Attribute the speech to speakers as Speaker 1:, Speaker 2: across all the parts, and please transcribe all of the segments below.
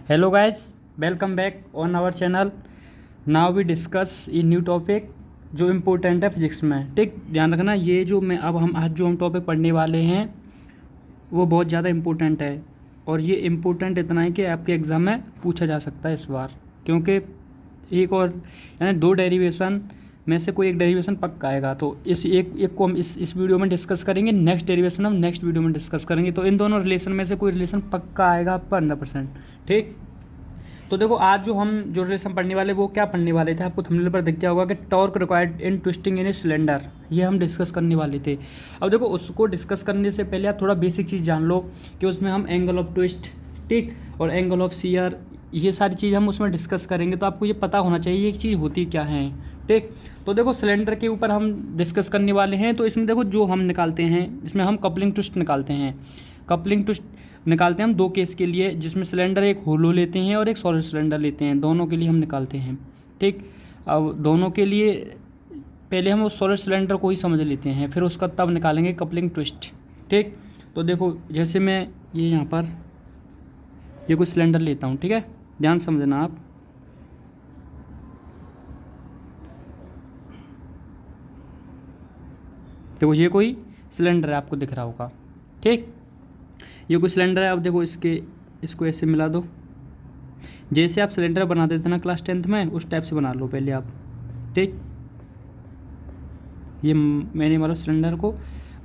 Speaker 1: Hello guys, welcome back on our channel. Now we discuss a new topic जो important है physics में। ठीक, ध्यान रखना, ये जो मैं अब हम आज जो हम टॉपिक पढ़ने वाले हैं वो बहुत ज़्यादा इम्पोर्टेंट है। और ये इम्पोर्टेंट इतना है कि आपके एग्ज़ाम में पूछा जा सकता है इस बार, क्योंकि एक और यानी दो डेरिवेशन में से कोई एक डेरिवेशन पक्का आएगा। तो इस एक को हम इस वीडियो में डिस्कस करेंगे, नेक्स्ट डेरिवेशन हम नेक्स्ट वीडियो में डिस्कस करेंगे। तो इन दोनों रिलेशन में से कोई रिलेशन पक्का आएगा आपका 100%। ठीक, तो देखो आज जो रिलेशन पढ़ने वाले वो क्या पढ़ने वाले थे, आपको थंबनेल पर दिख गया होगा कि torque required in twisting in a cylinder, ये हम डिस्कस करने वाले थे। अब देखो उसको डिस्कस करने से पहले आप थोड़ा बेसिक चीज़ जान लो कि उसमें हम एंगल ऑफ ट्विस्ट, ठीक, और एंगल ऑफ शियर, ये सारी चीज़ हम उसमें डिस्कस करेंगे। तो आपको ये पता होना चाहिए ये चीज़ होती क्या है। ठीक, तो देखो सिलेंडर के ऊपर हम डिस्कस करने वाले हैं। तो इसमें देखो जो हम निकालते हैं, इसमें हम कपलिंग ट्विस्ट निकालते हैं। कपलिंग ट्विस्ट निकालते हैं हम दो केस के लिए, जिसमें सिलेंडर एक होलो लेते हैं और एक सॉलिड सिलेंडर लेते हैं, दोनों के लिए हम निकालते हैं। ठीक, अब दोनों के लिए पहले हम उस सॉलिड सिलेंडर को ही समझ लेते हैं, फिर उसका तब निकालेंगे कपलिंग ट्विस्ट। ठीक, तो देखो जैसे मैं ये यहाँ पर ये कोई सिलेंडर लेता हूँ, ठीक है, ध्यान समझना आप। देखो ये कोई सिलेंडर है, आपको दिख रहा होगा। ठीक, ये कोई सिलेंडर है। अब देखो इसको ऐसे मिला दो, जैसे आप सिलेंडर बनाते थे ना क्लास 10th में, उस टाइप से बना लो पहले आप। ठीक, ये मैंने वाला सिलेंडर को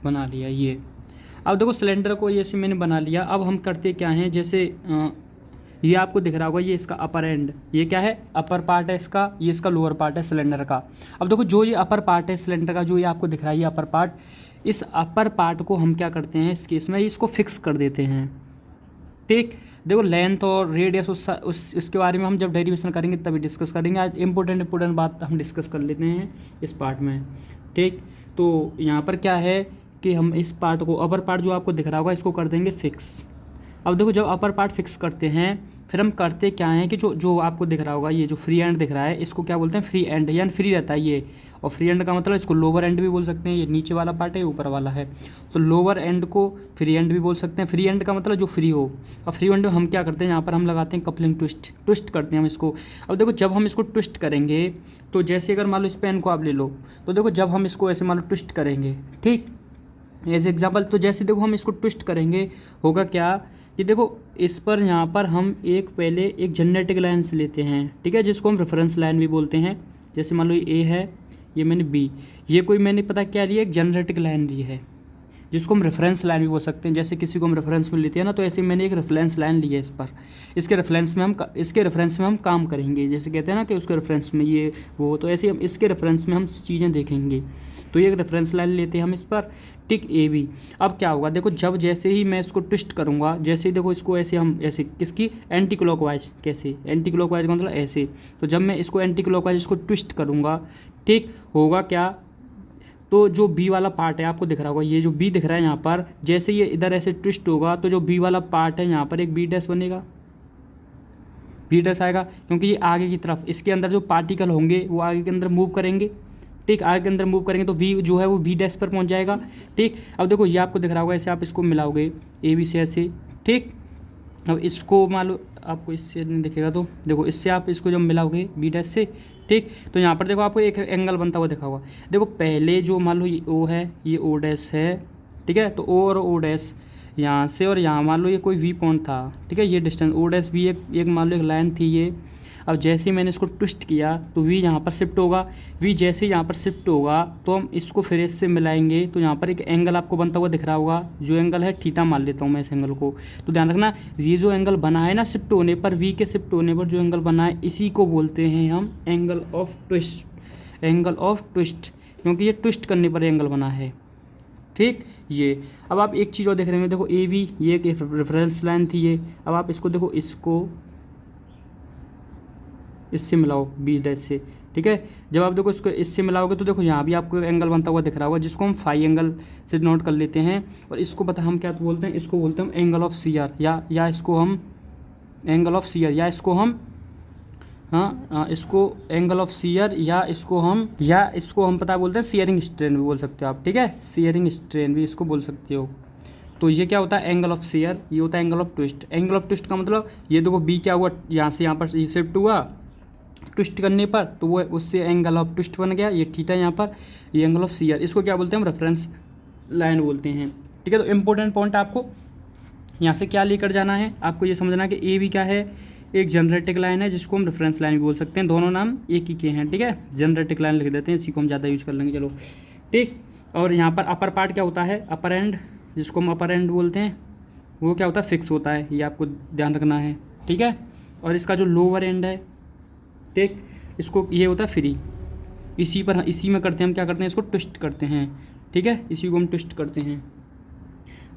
Speaker 1: बना लिया। ये अब देखो सिलेंडर को ऐसे मैंने बना लिया। अब हम करते क्या हैं, जैसे ये आपको दिख रहा होगा, ये इसका अपर एंड, ये क्या है, अपर पार्ट है इसका, ये इसका लोअर पार्ट है सिलेंडर का। अब देखो जो ये अपर पार्ट है सिलेंडर का, जो ये आपको दिख रहा है ये अपर पार्ट, इस अपर पार्ट को हम क्या करते हैं इस केस में, इसको फिक्स कर देते हैं। ठीक, देखो लेंथ और रेडियस इसके बारे में हम जब डेरिवेशन करेंगे तभी डिस्कस करेंगे। आज इंपॉर्टेंट बात हम डिस्कस कर लेते हैं इस पार्ट में। ठीक, तो यहाँ पर क्या है कि हम इस पार्ट को, अपर पार्ट जो आपको दिख रहा होगा, इसको कर देंगे फिक्स। अब देखो जब अपर पार्ट फिक्स करते हैं, फिर हम करते क्या हैं कि जो आपको दिख रहा होगा, ये जो फ्री एंड दिख रहा है, इसको क्या बोलते हैं, फ्री एंड, यानी फ्री रहता है ये। और फ्री एंड का मतलब इसको लोअर एंड भी बोल सकते हैं, ये नीचे वाला पार्ट है, ऊपर वाला है, तो लोअर एंड को फ्री एंड भी बोल सकते हैं। फ्री एंड का मतलब जो फ्री हो। और फ्री एंड में हम क्या करते हैं, यहाँ पर हम लगाते हैं कपलिंग ट्विस्ट करते हैं हम इसको। अब देखो जब हम इसको ट्विस्ट करेंगे, तो जैसे अगर मान लो इस पेन को आप ले लो, तो देखो जब हम इसको ऐसे मान लो ट्विस्ट करेंगे, ठीक, एज एग्जाम्पल, तो जैसे देखो हम इसको ट्विस्ट करेंगे, होगा क्या कि देखो इस पर यहाँ पर हम पहले एक जेनेटिक लाइन से लेते हैं, ठीक है, जिसको हम रेफरेंस लाइन भी बोलते हैं। जैसे मान लो ये A है, ये मैंने B, ये कोई मैंने पता क्या लिया, एक जेनेटिक लाइन ली है, जिसको हम रेफरेंस लाइन भी बोल सकते हैं। जैसे किसी को हम रेफरेंस में लेते हैं ना, तो ऐसे मैंने एक रेफरेंस लाइन ली है इस पर, इसके रेफरेंस में हम काम करेंगे। जैसे कहते हैं ना कि उसके रेफरेंस में ये वो, तो ऐसे हम इसके रेफरेंस में हम चीज़ें देखेंगे। तो ये एक रेफरेंस लाइन लेते हैं हम इस पर, ठीक, AB। अब क्या होगा, देखो जब जैसे ही मैं इसको ट्विस्ट करूँगा, जैसे ही देखो इसको ऐसे हम ऐसे किसकी एंटी क्लॉकवाइज, कैसे एंटी क्लॉकवाइज मतलब ऐसे, तो जब मैं इसको एंटी क्लॉकवाइज इसको ट्विस्ट करूँगा, ठीक, होगा क्या, तो जो B वाला पार्ट है आपको दिख रहा होगा, ये जो B दिख रहा है यहाँ पर, जैसे ये इधर ऐसे ट्विस्ट होगा, तो जो B वाला पार्ट है यहाँ पर एक B डैश बनेगा, B डैश आएगा, क्योंकि ये आगे की तरफ इसके अंदर जो पार्टिकल होंगे वो आगे के अंदर मूव करेंगे। ठीक, आगे के अंदर मूव करेंगे तो V जो है वो B डैश पर पहुँच जाएगा। ठीक, अब देखो ये आपको दिख रहा होगा, ऐसे आप इसको मिलाओगे AB से ऐसे। ठीक, अब इसको मान लो आपको इससे नहीं दिखेगा, तो देखो इससे आप इसको जब मिलाओगे B डैश से, ठीक, तो यहाँ पर देखो आपको एक एंगल बनता हुआ दिखा होगा। देखो पहले जो मान लो ये O है, ये O डैश है, ठीक है, तो O और O डैश यहाँ से, और यहाँ मान लो ये कोई V पॉइंट था, ठीक है, ये डिस्टेंस O डैश भी एक मान लो एक लाइन थी ये। अब जैसे ही मैंने इसको ट्विस्ट किया तो V यहाँ पर शिफ्ट होगा, V जैसे ही यहाँ पर शिफ्ट होगा तो हम इसको फिर इससे मिलाएंगे, तो यहाँ पर एक एंगल आपको बनता हुआ दिख रहा होगा, जो एंगल है थीटा मान लेता हूँ मैं इस एंगल को। तो ध्यान रखना, ये जो एंगल बना है ना शिफ्ट होने पर, V के शिफ्ट होने पर जो एंगल बना है, इसी को बोलते हैं हम angle of twist, angle of twist, क्योंकि ये ट्विस्ट करने पर एंगल बना है। ठीक, ये अब आप एक चीज़ और देख रहे हैं, देखो AB ये एक रेफरेंस लाइन थी ये। अब आप इसको देखो, इसको इससे मिलाओ B डैश से, ठीक है, जब आप देखो इसको इससे मिलाओगे तो देखो यहाँ भी आपको एक एंगल बनता हुआ दिख रहा होगा, जिसको हम फाई एंगल से नोट कर लेते हैं। और इसको पता हम क्या बोलते हैं, इसको बोलते हैं हम एंगल ऑफ शियर, या इसको हम एंगल ऑफ शियर, या इसको हम इसको एंगल ऑफ शियर, या इसको हम पता बोलते हैं शियरिंग स्ट्रेन भी बोल सकते हो आप, ठीक है, शियरिंग स्ट्रेन भी इसको बोल सकते हो। तो ये क्या होता है एंगल ऑफ शेयर, ये होता है angle of twist. Angle of twist का मतलब ये देखो बी क्या हुआ, यहाँ से यहाँ पर ये शिफ्ट हुआ ट्विस्ट करने पर, तो वो उससे एंगल ऑफ ट्विस्ट बन गया, ये थीटा यहाँ पर, ये एंगल ऑफ शेयर। इसको क्या बोलते हैं हम, रेफरेंस लाइन बोलते हैं। ठीक है, तो इंपॉर्टेंट पॉइंट आपको यहाँ से क्या लेकर जाना है, आपको ये समझना कि ए भी क्या है, एक जनरेटिक लाइन है जिसको हम रेफरेंस लाइन भी बोल सकते हैं, दोनों नाम एक ही के हैं। ठीक है, जनरेटिक लाइन लिख देते हैं, इसी को हम ज़्यादा यूज़ कर लेंगे, चलो ठीक। और यहाँ पर अपर पार्ट क्या होता है, अपर एंड, जिसको हम अपर एंड बोलते हैं, वो क्या होता है, फिक्स होता है, ये आपको ध्यान रखना है। ठीक है, और इसका जो लोअर एंड है, ठीक, इसको ये होता है फ्री, इसी में करते हैं हम, क्या करते हैं, इसको ट्विस्ट करते हैं। ठीक है, इसी को हम ट्विस्ट करते हैं।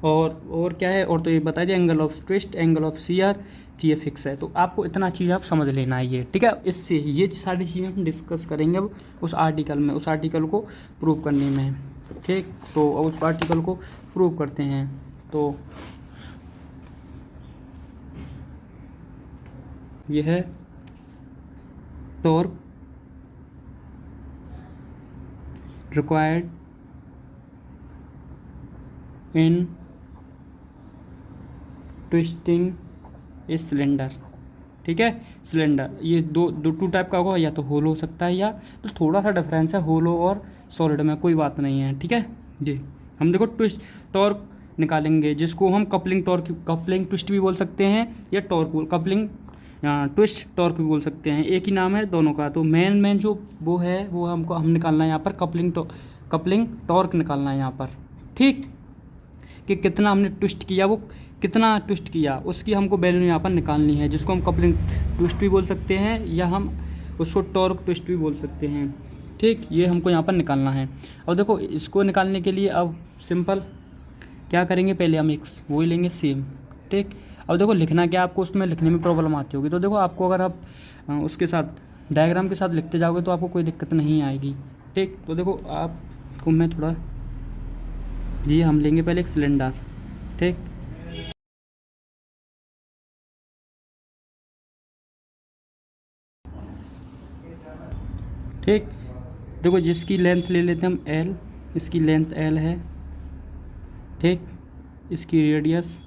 Speaker 1: और क्या है, और तो ये बता दिया, angle of twist, angle of share, ये फिक्स है। तो आपको इतना चीज़ आप समझ लेना है ये। ठीक है, इससे ये सारी चीज़ें हम डिस्कस करेंगे अब उस आर्टिकल में, उस आर्टिकल को प्रूव करने में। ठीक, तो अब उस आर्टिकल को प्रूव करते हैं। तो ये है torque required in twisting a cylinder. ठीक है, सिलेंडर ये टू टाइप का होगा, या तो होल हो सकता है, या तो थोड़ा सा डिफरेंस है होलो और सॉलिड में, कोई बात नहीं है। ठीक है जी, हम देखो ट्विस्ट टॉर्क निकालेंगे, जिसको हम कपलिंग टॉर्क, कपलिंग ट्विस्ट भी बोल सकते हैं, या टॉर्क कपलिंग ट्विस्ट टॉर्क भी बोल सकते हैं, एक ही नाम है दोनों का। तो मेन जो वो है वो हम निकालना है यहाँ पर, कपलिंग टॉर्क निकालना है यहाँ पर। ठीक, कि कितना हमने ट्विस्ट किया, वो कितना ट्विस्ट किया, उसकी हमको वैल्यू यहाँ पर निकालनी है, जिसको हम कपलिंग ट्विस्ट भी बोल सकते हैं, या हम उसको टॉर्क ट्विस्ट भी बोल सकते हैं। ठीक, ये हमको यहाँ पर निकालना है। अब देखो इसको निकालने के लिए अब सिंपल क्या करेंगे, पहले हम एक वो ही लेंगे सेम। ठीक, अब देखो लिखना क्या, आपको उसमें लिखने में प्रॉब्लम आती होगी, तो देखो आपको अगर आप उसके साथ डायग्राम के साथ लिखते जाओगे तो आपको कोई दिक्कत नहीं आएगी। ठीक, तो देखो आपको मैं थोड़ा जी, हम लेंगे पहले एक सिलेंडर। ठीक, ठीक, देखो जिसकी लेंथ ले लेते हैं हम एल, इसकी लेंथ एल है। ठीक, इसकी रेडियस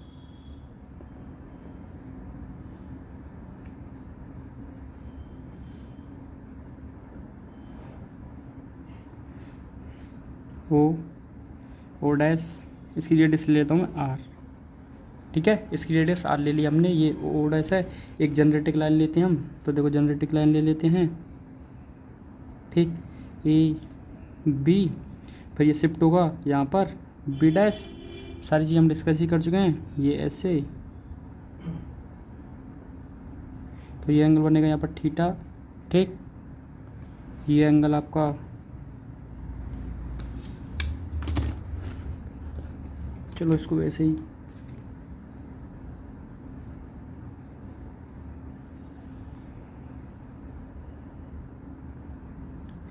Speaker 1: ओ डैश, इसकी रेडियस ले लेता हूँ मैं आर। ठीक है, इसकी रेडियस आर ले ली हमने, ये ओ डैश है। एक जनरेटिक लाइन लेते हैं हम, तो देखो जनरेटिक लाइन ले लेते हैं। ठीक, ए बी, फिर ये शिफ्ट होगा यहाँ पर बी डैश, सारी चीज़ हम डिस्कस ही कर चुके हैं, ये ऐसे, तो ये एंगल बनेगा यहाँ पर थीटा। ठीक, ये एंगल आपका चलो इसको वैसे ही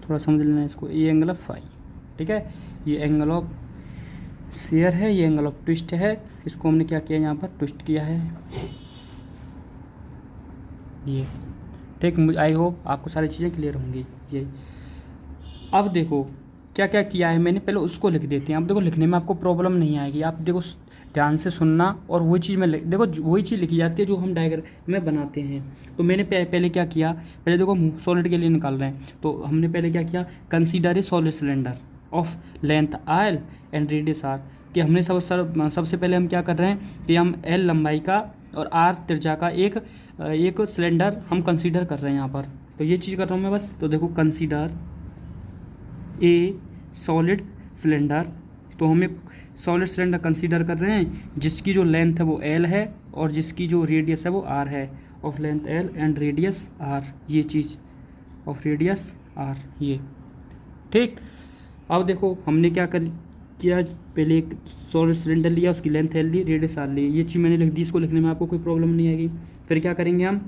Speaker 1: थोड़ा समझ लेना इसको, ये एंगल ऑफ फाई। ठीक है, ये एंगल ऑफ शेयर है, ये एंगल ऑफ ट्विस्ट है, इसको हमने क्या किया यहाँ पर ट्विस्ट किया है ये। ठीक, आई होप आपको सारी चीज़ें क्लियर होंगी ये। अब देखो क्या क्या किया है मैंने, पहले उसको लिख देते हैं। अब देखो लिखने में आपको प्रॉब्लम नहीं आएगी, आप देखो ध्यान से सुनना, और वही चीज़ में देखो वही चीज़ लिखी जाती है जो हम डायग्राम में बनाते हैं। तो मैंने पहले क्या किया, पहले देखो सॉलिड के लिए निकाल रहे हैं, तो हमने पहले क्या किया, consider a solid cylinder of length R and radius R, कि हमने सबसे पहले हम क्या कर रहे हैं कि हम एल लंबाई का और आर त्रिज्या का एक सिलेंडर हम कंसीडर कर रहे हैं यहाँ पर। तो ये चीज़ कर रहा हूँ मैं बस। तो देखो कंसीडर ए सॉलिड सिलेंडर, तो हम एक सॉलिड सिलेंडर कंसीडर कर रहे हैं जिसकी जो लेंथ है वो एल है और जिसकी जो रेडियस है वो आर है, of length L and radius R, ये चीज़ ऑफ रेडियस आर ये। ठीक, अब देखो हमने क्या किया, पहले एक सॉलिड सिलेंडर लिया, उसकी लेंथ एल ली, रेडियस आर ली, ये चीज़ मैंने लिख दी, इसको लिखने में आपको कोई प्रॉब्लम नहीं आएगी। फिर क्या करेंगे हम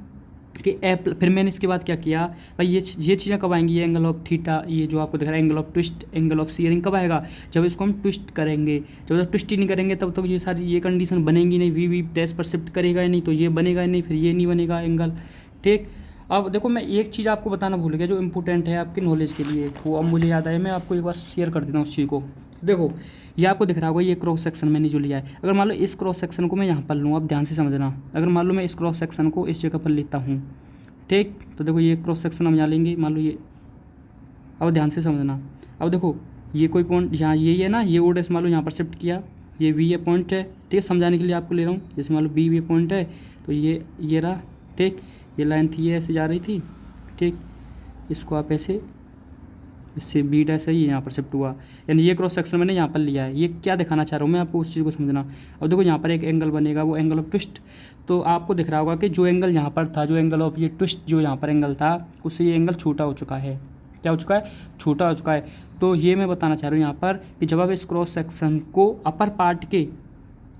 Speaker 1: कि फिर मैंने इसके बाद क्या किया भाई, ये चीज़ें कब आएंगी, ये एंगल ऑफ थीटा, ये जो आपको दिख रहा है angle of twist, angle of sharing कब आएगा, जब इसको हम ट्विस्ट करेंगे। जब तक ट्विस्ट ही नहीं करेंगे तब तक ये सारी ये कंडीशन बनेगी नहीं, वी डैश पर शिफ्ट करेगा ही नहीं, तो ये बनेगा ही नहीं, फिर ये नहीं बनेगा एंगल। ठीक, अब देखो मैं एक चीज़ आपको बताना भूल गया जो इम्पोर्टेंट है आपके नॉलेज के लिए, वो अब मुझे याद आया, मैं आपको एक बार शेयर कर देता हूँ उस चीज़ को। देखो ये आपको दिख रहा होगा, ये क्रॉस सेक्शन मैंने जो लिया है, अगर मान लो इस क्रॉस सेक्शन को मैं यहाँ पर लूँ, अब ध्यान से समझना, अगर मान लो मैं इस क्रॉस सेक्शन को इस जगह पर लेता हूँ, ठीक, तो देखो ये क्रॉस सेक्शन हम यहाँ लेंगे, मान लो ये, अब ध्यान से समझना, अब देखो ये कोई पॉइंट यहाँ ये है ना, ये ओ डैश मान लो यहाँ पर शिफ्ट किया, ये वी ये पॉइंट है, ठीक है, समझाने के लिए आपको ले रहा हूँ, जैसे मान लो बी वी पॉइंट है, तो ये रहा, ठीक, ये लाइन थी, ये ऐसे जा रही थी, ठीक, इसको आप ऐसे, इससे बी डैश है, ये यहाँ पर शिफ्ट हुआ, यानी ये क्रॉस सेक्शन मैंने यहाँ पर लिया है। ये क्या दिखाना चाह रहा हूँ मैं आपको, उस चीज़ को समझना। अब देखो यहाँ पर एक एंगल बनेगा, वो एंगल ऑफ ट्विस्ट, तो आपको दिख रहा होगा कि जो एंगल यहाँ पर था, जो एंगल ऑफ ये ट्विस्ट जो यहाँ पर एंगल था, उससे ये एंगल छोटा हो चुका है। क्या हो चुका है? छोटा हो चुका है। तो ये मैं बताना चाह रहा हूँ यहाँ पर कि जब आप इस क्रॉस सेक्शन को अपर पार्ट के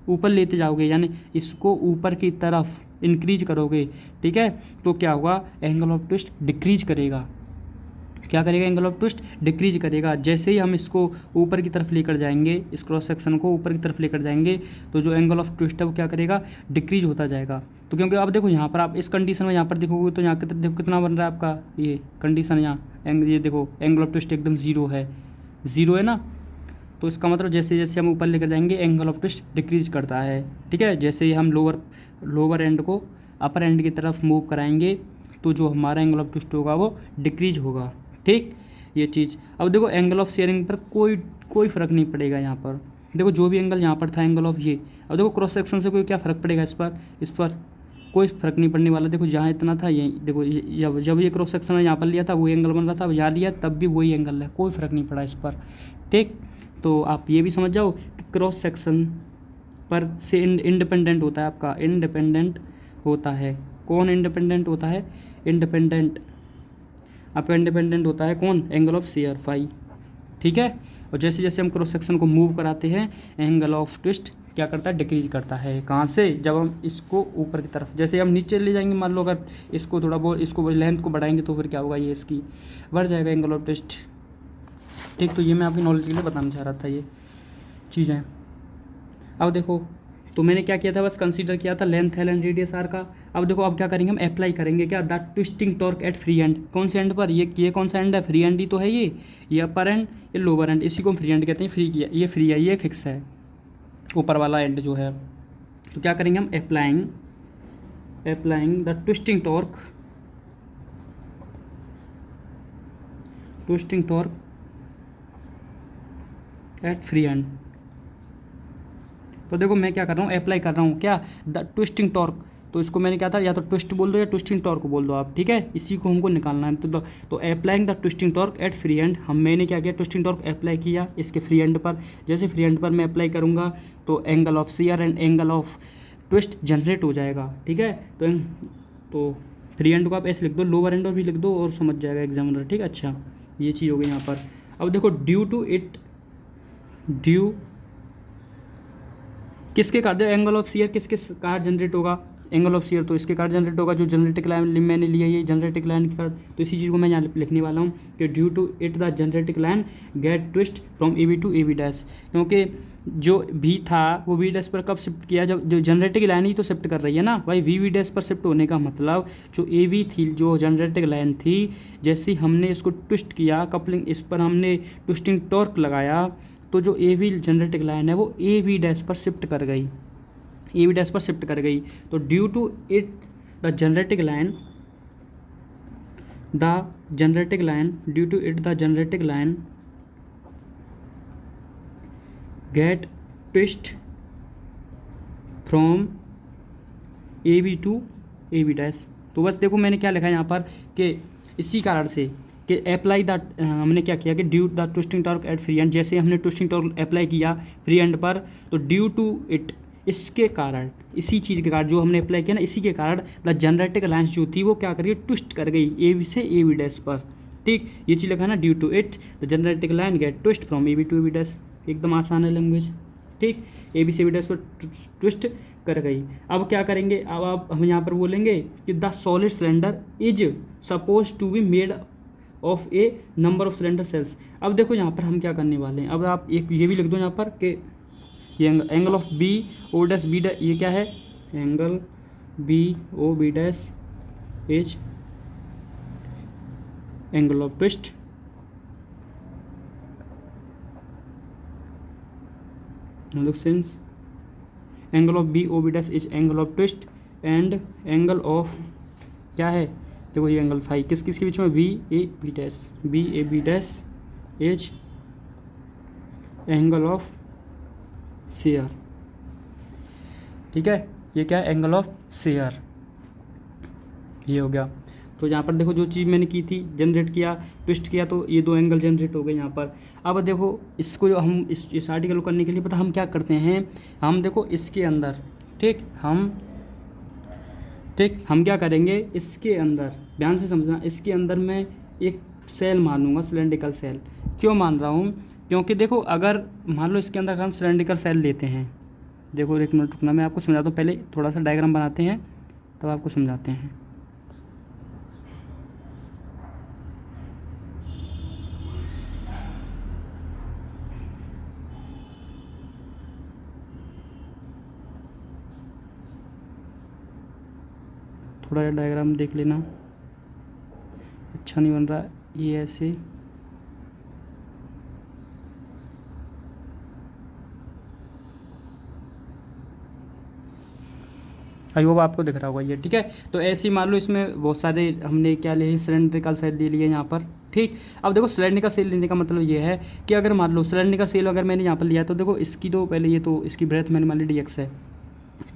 Speaker 1: ऊपर लेते जाओगे, यानी इसको ऊपर की तरफ इंक्रीज करोगे, ठीक है, तो क्या होगा, एंगल ऑफ ट्विस्ट डिक्रीज करेगा। क्या करेगा? एंगल ऑफ ट्विस्ट डिक्रीज करेगा। जैसे ही हम इसको ऊपर की तरफ लेकर जाएंगे, इस क्रॉस सेक्शन को ऊपर की तरफ लेकर जाएंगे, तो जो एंगल ऑफ ट्विस्ट है वो क्या करेगा? डिक्रीज होता जाएगा। तो क्योंकि अब देखो यहाँ पर आप इस कंडीशन में यहाँ पर देखोगे तो यहाँ देखो कितना बन रहा है आपका ये कंडीशन, यहाँ ये देखो एंगल ऑफ ट्विस्ट एकदम ज़ीरो है ना। तो इसका मतलब जैसे जैसे हम ऊपर लेकर जाएंगे एंगल ऑफ ट्विस्ट डिक्रीज करता है, ठीक है। जैसे ही हम लोअर एंड को अपर एंड की तरफ मूव कराएंगे तो जो हमारा एंगल ऑफ ट्विस्ट होगा वो डिक्रीज होगा, ठीक, ये चीज़। अब देखो एंगल ऑफ शेयरिंग पर कोई फ़र्क नहीं पड़ेगा यहाँ पर। देखो जो भी एंगल यहाँ पर था एंगल ऑफ ये, अब देखो क्रॉस सेक्शन से कोई क्या फ़र्क पड़ेगा इस पर कोई फ़र्क नहीं पड़ने वाला। देखो जहाँ इतना था ये देखो, जब ये क्रॉस सेक्शन यहाँ पर लिया था वही एंगल बन रहा था, अब यहाँ लिया तब भी वही एंगल है, कोई फ़र्क नहीं पड़ा इस पर, ठीक। तो आप ये भी समझ जाओ कि क्रॉस सेक्शन पर से इंडिपेंडेंट होता है आपका, इंडिपेंडेंट होता है। कौन इंडिपेंडेंट होता है? इंडिपेंडेंट आपका इंडिपेंडेंट होता है कौन? एंगल ऑफ शेयर फाई, ठीक है। और जैसे जैसे हम क्रॉस सेक्शन को मूव कराते हैं एंगल ऑफ ट्विस्ट क्या करता है? डिक्रीज करता है। कहाँ से? जब हम इसको ऊपर की तरफ, जैसे हम नीचे ले जाएंगे, मान लो अगर इसको थोड़ा बहुत इसको लेंथ को बढ़ाएंगे तो फिर क्या होगा, ये इसकी बढ़ जाएगा एंगल ऑफ ट्विस्ट, ठीक। तो ये मैं आपकी नॉलेज के लिए बताना चाह रहा था ये चीज़ें। अब देखो तो मैंने क्या किया था, बस कंसीडर किया था length L and radius R का। अब देखो अब क्या करेंगे, हम अप्लाई करेंगे क्या? The twisting torque eight free and. कौन से एंड पर? ये कौन सा एंड है? फ्री एंड ही तो है ये अपर एंड, ये लोअर एंड, इसी को हम फ्री एंड कहते हैं। फ्री किया, ये फ्री है, ये फिक्स है, ऊपर वाला एंड जो है। तो क्या करेंगे हम? Applying the twisting torque eight free and. तो देखो मैं क्या कर रहा हूँ, अप्लाई कर रहा हूँ क्या? The twisting torque. तो इसको मैंने क्या था, या तो ट्विस्ट बोल दो या ट्विस्टिंग टॉर्क बोल दो आप, ठीक है। इसी को हमको निकालना है। तो applying the twisting torque eight free and, मैंने क्या किया, ट्विस्टिंग टॉर्क अप्लाई किया इसके फ्री एंड पर। जैसे फ्री एंड पर मैं अप्लाई करूँगा तो angle of share and angle of twist generate हो जाएगा, ठीक है। तो फ्री एंड को आप ऐसे लिख दो, लोअर एंड भी लिख दो और समझ जाएगा एग्जामिनर, ठीक है। अच्छा ये चीज़ हो गई यहाँ पर। अब देखो ड्यू किसके कारण, एंगल ऑफ शेयर किसके कारण जनरेट होगा? एंगल ऑफ शेयर तो इसके कारण जनरेट होगा, जो जनरेटिक लाइन मैंने लिया ये जनरेटिक लाइन के कारण। तो इसी चीज़ को मैं यहाँ लिखने वाला हूँ कि due to it the generating line get twist from A B to A B dash. क्योंकि जो भी था वो वी डैश पर कब शिफ्ट किया? जब जो जनरेटिक लाइन ही तो शिफ्ट कर रही है ना भाई। वी डैश पर शिफ्ट होने का मतलब जो ए बी थी, जो जनरेटिक लाइन थी, जैसे ही हमने इसको ट्विस्ट किया, कपलिंग इस पर हमने ट्विस्टिंग टॉर्क लगाया, तो जो ए बी जनरेटिक लाइन है वो ए बी डैश पर शिफ्ट कर गई, ए बी डैश पर शिफ्ट कर गई। तो due to it the generating line get twist from A B to A B dash. तो बस देखो मैंने क्या लिखा है यहाँ पर कि इसी कारण से कि अप्लाई द, हमने क्या किया कि due the twisting torque eight free and, जैसे हमने ट्विस्टिंग टॉर्क अप्लाई किया फ्री एंड पर, तो ड्यू टू इट, इसके कारण, इसी चीज़ के कारण जो हमने अप्लाई किया ना, इसी के कारण द जनरेटिक लाइन्स जो थी वो क्या कर गई, ट्विस्ट कर गई ए बी से ए बी डैश पर, ठीक। ये चीज़ लिखा है ना, due to it the generating line get twist from A B to A B dash. एकदम आसान है लैंग्वेज, ठीक। ए बी से ए बी डैश पर ट्विस्ट कर गई। अब क्या करेंगे, अब हम यहाँ पर बोलेंगे कि the solid cylinder is suppose to be made of a number of cylinder shells. अब देखो यहाँ पर हम क्या करने वाले हैं, अब आप एक ये भी लिख दो यहाँ पर कि ये angle of B O dash B dash, ये क्या है, angle B O B dash is angle of twist since angle of B O B dash is angle of twist and angle of क्या है, देखो ये एंगल फाई किस किस के बीच में, V A B dash is angle of shear. ठीक है, ये क्या है, एंगल ऑफ शेयर, ये हो गया। तो यहाँ पर देखो जो चीज़ मैंने की थी, जनरेट किया, ट्विस्ट किया, तो ये दो एंगल जनरेट हो गए यहाँ पर। अब देखो इसको जो हम इस आर्टिकल को करने के लिए पता हम क्या करते हैं, हम देखो इसके अंदर, हम क्या करेंगे, इसके अंदर ध्यान से समझना, इसके अंदर मैं एक सेल मानूंगा, सिलेंड्रिकल सेल। क्यों मान रहा हूँ, क्योंकि देखो अगर मान लो इसके अंदर हम सिलेंड्रिकल सेल लेते हैं, देखो एक मिनट रुकना, मैं आपको समझाता हूँ, पहले थोड़ा सा डायग्राम बनाते हैं तब आपको समझाते हैं। थोड़ा डायग्राम देख लेना, अच्छा नहीं बन रहा ये ऐसे। आई होप आपको दिख रहा होगा ये, ठीक है। तो ऐसे ही मान लो इसमें बहुत सारे हमने क्या ले, सिलेंड्रिकल सेल ले लिए यहाँ पर, ठीक। अब देखो सिलेंड्रिकल सेल लेने का मतलब ये है कि अगर मान लो सिलेंड्रिकल सेल अगर मैंने यहाँ पर लिया तो देखो इसकी तो पहले ये तो इसकी ब्रेथ मैंने मान ली डी एक्स है,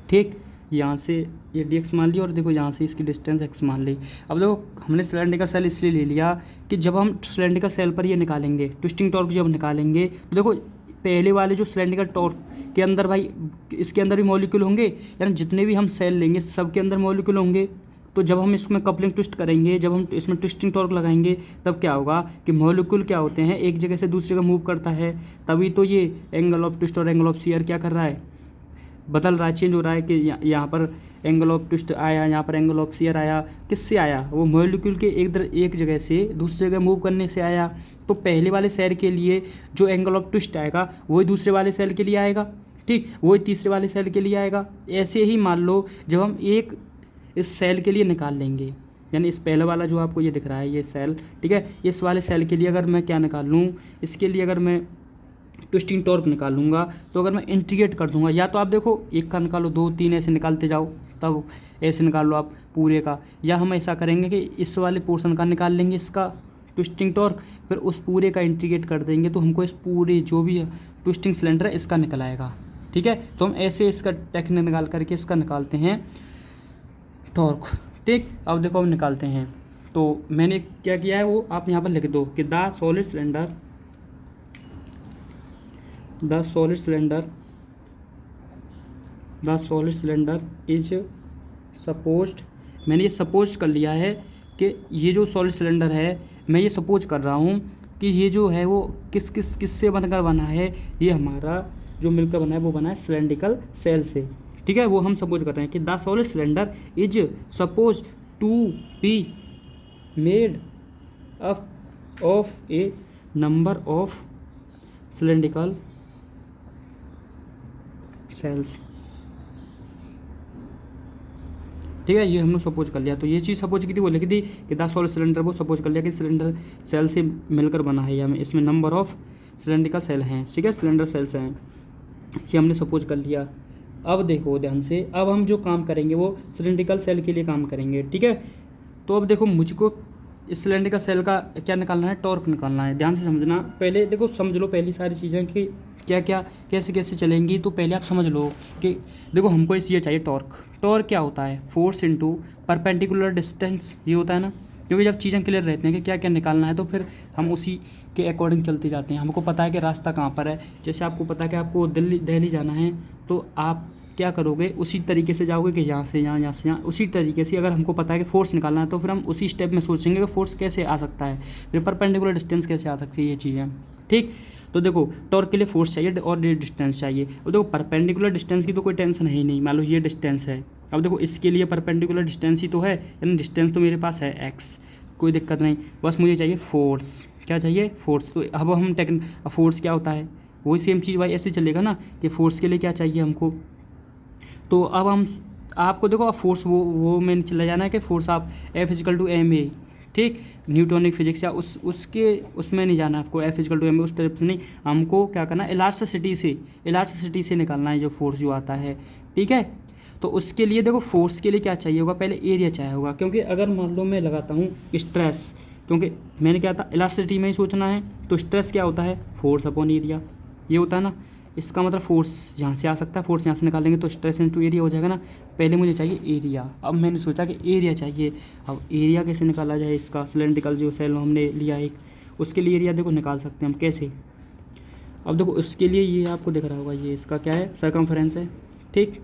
Speaker 1: ठीक। यहाँ से ये डी एक्स मान ली और देखो यहाँ से इसकी डिस्टेंस एक्स मान ली। अब देखो हमने सिलेंड्रिकल सेल इसलिए ले लिया कि जब हम सिलेंड्रिकल सेल पर ये निकालेंगे, ट्विस्टिंग टॉर्क जब निकालेंगे तो देखो पहले वाले जो सिलेंड्रिकल टॉर्क के अंदर भाई इसके अंदर भी मॉलिक्यूल होंगे, यानी जितने भी हम सेल लेंगे सब के अंदर मॉलिक्यूल होंगे। तो जब हम इसमें कपलिंग ट्विस्ट करेंगे, जब हम इसमें ट्विस्टिंग टॉर्क लगाएंगे, तब क्या होगा कि मॉलिक्यूल क्या होते हैं, एक जगह से दूसरी जगह मूव करता है, तभी तो ये एंगल ऑफ ट्विस्ट और एंगल ऑफ शेयर क्या कर रहा है, बदल रहा है, चेंज हो रहा है कि यहाँ पर एंगल ऑफ ट्विस्ट आया, यहाँ पर एंगल ऑफ शेयर आया, किससे आया, वो मॉलिक्यूल के एक जगह से दूसरी जगह मूव करने से आया। तो पहले वाले सेल के लिए जो एंगल ऑफ ट्विस्ट आएगा वही दूसरे वाले सेल के लिए आएगा, ठीक, वही तीसरे वाले सेल के लिए आएगा। ऐसे ही मान लो जब हम एक इस सेल के लिए निकाल लेंगे, यानी इस पहले वाला जो आपको ये दिख रहा है ये सेल, ठीक है, इस वाले सेल के लिए अगर मैं क्या निकाल लूँ, इसके लिए अगर मैं ट्विस्टिंग टॉर्क निकालूंगा, तो अगर मैं इंटीग्रेट कर दूंगा, या तो आप देखो एक का निकालो, 2 3 ऐसे निकालते जाओ, तब ऐसे निकाल लो आप पूरे का, या हम ऐसा करेंगे कि इस वाले पोर्शन का निकाल लेंगे इसका ट्विस्टिंग टॉर्क, फिर उस पूरे का इंटीग्रेट कर देंगे, तो हमको इस पूरे जो भी ट्विस्टिंग सिलेंडर है इसका निकल आएगा, ठीक है। तो हम ऐसे इसका टेक्निक निकाल करके इसका निकालते हैं टॉर्क, ठीक। अब देखो हम निकालते हैं, तो मैंने क्या किया है वो आप यहाँ पर लिख दो कि the solid cylinder is supposed, मैंने ये सपोज कर लिया है कि ये जो सॉलिड सिलेंडर है, मैं ये सपोज कर रहा हूँ कि ये जो है वो किससे बनकर बना है, ये हमारा जो मिलकर बना है वो बना है सिलेंड्रिकल सेल से, ठीक है। वो हम सपोज कर रहे हैं कि the solid cylinder is suppose to be made up of a number of cylindrical shells, ठीक है। ये हमने सपोज कर लिया, तो ये चीज़ सपोज की थी, वो लिखी थी कि द सॉलिड सिलेंडर, वो सपोज कर लिया कि सिलेंडर सेल से मिलकर बना है, या इसमें नंबर ऑफ सिलेंड्रिकल सेल हैं, ठीक है, सिलेंडर सेल्स हैं, ये हमने सपोज कर लिया। अब देखो ध्यान से, अब हम जो काम करेंगे वो सिलेंड्रिकल सेल के लिए काम करेंगे, ठीक है। तो अब देखो मुझको इस सिलेंड्रिकल सेल का क्या निकालना है, टॉर्क निकालना है। ध्यान से समझना, पहले देखो समझ लो पहली सारी चीज़ें कि क्या क्या कैसे कैसे चलेंगी, तो पहले आप समझ लो कि देखो हमको ये चाहिए टॉर्क क्या होता है, फोर्स इनटू परपेंडिकुलर डिस्टेंस, ये होता है ना। क्योंकि जब चीज़ें क्लियर रहती हैं कि क्या क्या निकालना है, तो फिर हम उसी के अकॉर्डिंग चलते जाते हैं। हमको पता है कि रास्ता कहाँ पर है, जैसे आपको पता है कि आपको दिल्ली जाना है, तो आप क्या करोगे, उसी तरीके से जाओगे कि यहाँ से यहाँ, यहाँ से यहाँ, उसी तरीके से। अगर हमको पता है कि फोर्स निकालना है, तो फिर हम उसी स्टेप में सोचेंगे कि फोर्स कैसे आ सकता है, फिर परपेंडिकुलर डिस्टेंस कैसे आ सकती है, ये चीज़ें, ठीक। तो देखो टॉर्क के लिए फोर्स चाहिए और ये डिस्टेंस चाहिए। और देखो परपेंडिकुलर डिस्टेंस की तो कोई टेंशन है ही नहीं, मान लो ये डिस्टेंस है, अब देखो इसके लिए परपेंडिकुलर डिस्टेंस ही तो है, यानी डिस्टेंस तो मेरे पास है एक्स, कोई दिक्कत नहीं, बस मुझे चाहिए फोर्स। क्या चाहिए, फोर्स। तो अब हम फोर्स क्या होता है, वही सेम चीज़ भाई ऐसे चलेगा ना कि फोर्स के लिए क्या चाहिए हमको। तो अब हम आपको देखो फोर्स वो मैंने चला जाना है कि फोर्स आप F = ma, ठीक, न्यूटोनिक फिजिक्स या उसमें नहीं जाना आपको, एफ इक्वल टू एम उस टाइप से नहीं, हमको क्या करना है, इलास्टिसिटी से निकालना है जो फोर्स जो आता है। ठीक है, तो उसके लिए देखो फोर्स के लिए क्या चाहिए होगा, पहले एरिया चाहिए होगा, क्योंकि अगर मान लो मैं लगाता हूँ स्ट्रेस, क्योंकि मैंने क्या था इलास्टिसिटी में ही सोचना है, तो स्ट्रेस क्या होता है, फोर्स अपॉन एरिया, ये होता है ना। इसका मतलब फोर्स यहाँ से आ सकता है, फोर्स यहाँ से निकालेंगे तो स्ट्रेस इंटू एरिया हो जाएगा ना। पहले मुझे चाहिए एरिया, अब मैंने सोचा कि एरिया चाहिए, अब एरिया कैसे निकाला जाए इसका, सिलेंड्रिकल जो सेल हमने लिया एक, उसके लिए एरिया देखो निकाल सकते हैं हम कैसे। अब देखो उसके लिए ये आपको दिख रहा होगा, ये इसका क्या है, सर्कमफ्रेंस है। ठीक,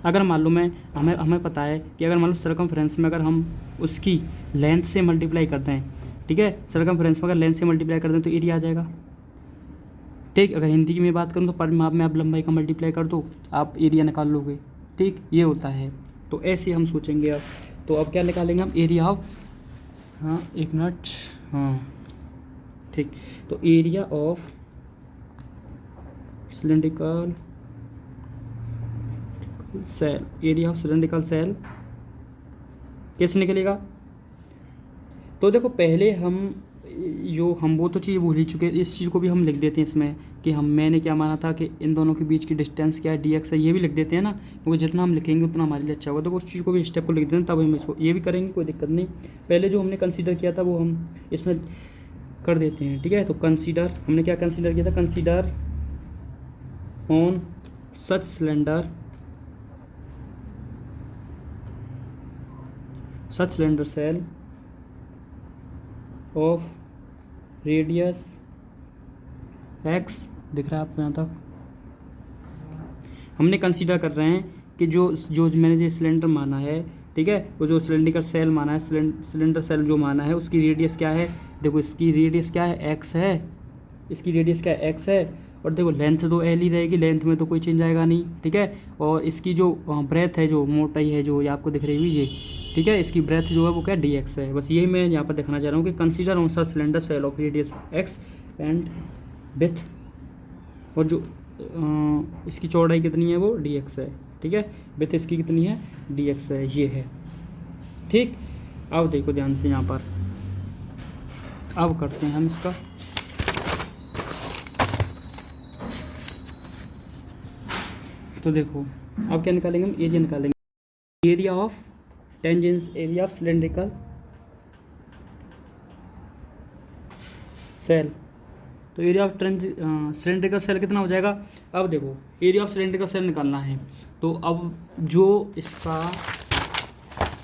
Speaker 1: अगर मान लो हमें पता है कि अगर मान लो सर्कमफ्रेंस में अगर हम उसकी लेंथ से मल्टीप्लाई करते हैं, ठीक है, सर्कमफ्रेंस में अगर लेंथ से मल्टीप्लाई करते हैं तो एरिया आ जाएगा। ठीक, अगर हिंदी की मैं बात करूँ तो परिमाप में आप लंबाई का मल्टीप्लाई कर दो, आप एरिया निकाल लोगे। ठीक, ये होता है, तो ऐसे हम सोचेंगे अब। तो अब क्या निकालेंगे हम, एरिया ऑफ, हाँ एक मिनट, हाँ ठीक, तो area of cylindrical shell, area of cylindrical shell कैसे निकलेगा। तो देखो पहले हम वो तो चीज़ भूल ही चुके हैं, इस चीज़ को भी हम लिख देते हैं इसमें कि मैंने क्या माना था कि इन दोनों के बीच की डिस्टेंस क्या है, dx है, ये भी लिख देते हैं ना, क्योंकि जितना हम लिखेंगे उतना हमारे लिए अच्छा होगा। तो उस चीज़ को भी स्टेप को लिख देते हैं, तब हम इसको ये भी करेंगे, कोई दिक्कत नहीं। पहले जो हमने कंसीडर किया था वो हम इसमें कर देते हैं। ठीक है, तो कंसीडर, हमने क्या कंसीडर किया था, consider on such cylinder shell of radius x, दिख रहा है आपको यहाँ तक। हमने कंसीडर कर रहे हैं कि जो मैंने जो सिलेंडर माना है, ठीक है, वो जो सिलेंडर सेल माना है, सिलेंडर सेल जो माना है, उसकी रेडियस क्या है, देखो इसकी रेडियस क्या है, x है, इसकी रेडियस क्या है, x है, और देखो लेंथ तो l ही रहेगी, लेंथ में तो कोई चेंज आएगा नहीं। ठीक है, और इसकी जो ब्रेथ है, जो मोटाई है, जो ये आपको दिख रही हुई ये, ठीक है, इसकी ब्रेथ जो है वो क्या dx है। बस यही मैं यहाँ पर दिखाना चाह रहा हूँ कि consider on such cylinder shell of radius x and with, और जो इसकी चौड़ाई कितनी है वो dx है। ठीक है, विथ इसकी कितनी है, dx है, ये है। ठीक, अब देखो ध्यान से यहाँ पर, अब करते हैं हम इसका, तो देखो अब क्या निकालेंगे हम, एरिया निकालेंगे, area of tangents, area of cylindrical shell. तो एरिया ऑफ सिलेंड्रिकल सेल कितना हो जाएगा। अब देखो एरिया ऑफ सिलेंड्रिकल सेल निकालना है, तो अब जो इसका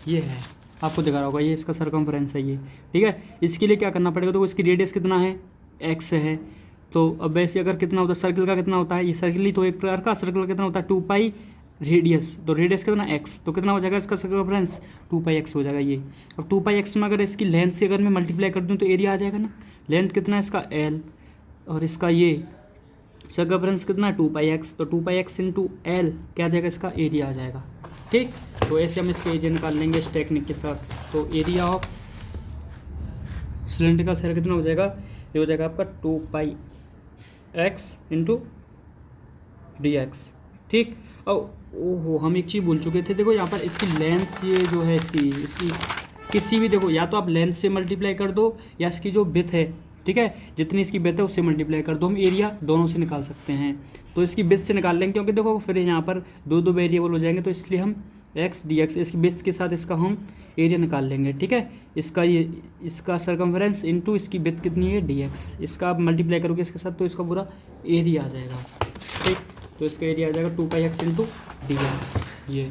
Speaker 1: ये है, आपको दिखा रहा होगा, ये इसका सर्कमफ्रेंस है ये। ठीक है, इसके लिए क्या करना पड़ेगा, तो इसकी रेडियस कितना है, x है। तो अब वैसे अगर कितना होता है, सर्कल का कितना होता है, ये सर्कल ही तो एक प्रकार का, सर्कल का कितना होता है 2 पाई रेडियस, तो रेडियस कितना x, तो कितना हो जाएगा इसका सर्कमफ्रेंस 2 पाई x हो जाएगा ये। अब 2 पाई x में अगर इसकी लेंथ से अगर मैं मल्टीप्लाई कर दूँ तो एरिया आ जाएगा ना। लेंथ कितना है इसका l, और इसका ये सर्कमफ्रेंस कितना है 2 पाई x, तो 2 पाई x इंटू एल क्या आ जाएगा, इसका एरिया आ जाएगा। ठीक, तो ऐसे हम इसका एरिया निकाल लेंगे इस टेक्निक के साथ। तो एरिया ऑफ सिलेंड्रिकल सेल कितना हो जाएगा, ये हो जाएगा आपका 2 पाई x इंटू dx। ठीक, और ओहो हम एक चीज़ भूल चुके थे, देखो यहाँ पर इसकी लेंथ, ये जो है इसकी किसी भी, देखो या तो आप लेंथ से मल्टीप्लाई कर दो या इसकी जो विड्थ है, ठीक है, जितनी इसकी विड्थ है उससे मल्टीप्लाई कर दो, हम एरिया दोनों से निकाल सकते हैं। तो इसकी विड्थ से निकाल लेंगे, क्योंकि देखो फिर यहाँ पर दो वेरिएबल हो जाएंगे, तो इसलिए हम x dx, इसकी विड्थ के साथ इसका हम एरिया निकाल लेंगे। ठीक है, इसका सर्कमफ्रेंस इंटू इसकी विड्थ कितनी है dx, इसका आप मल्टीप्लाई करोगे इसके साथ तो इसका पूरा एरिया आ जाएगा। ठीक, तो इसका एरिया आ जाएगा 2 पाई x इंटू dx, ये।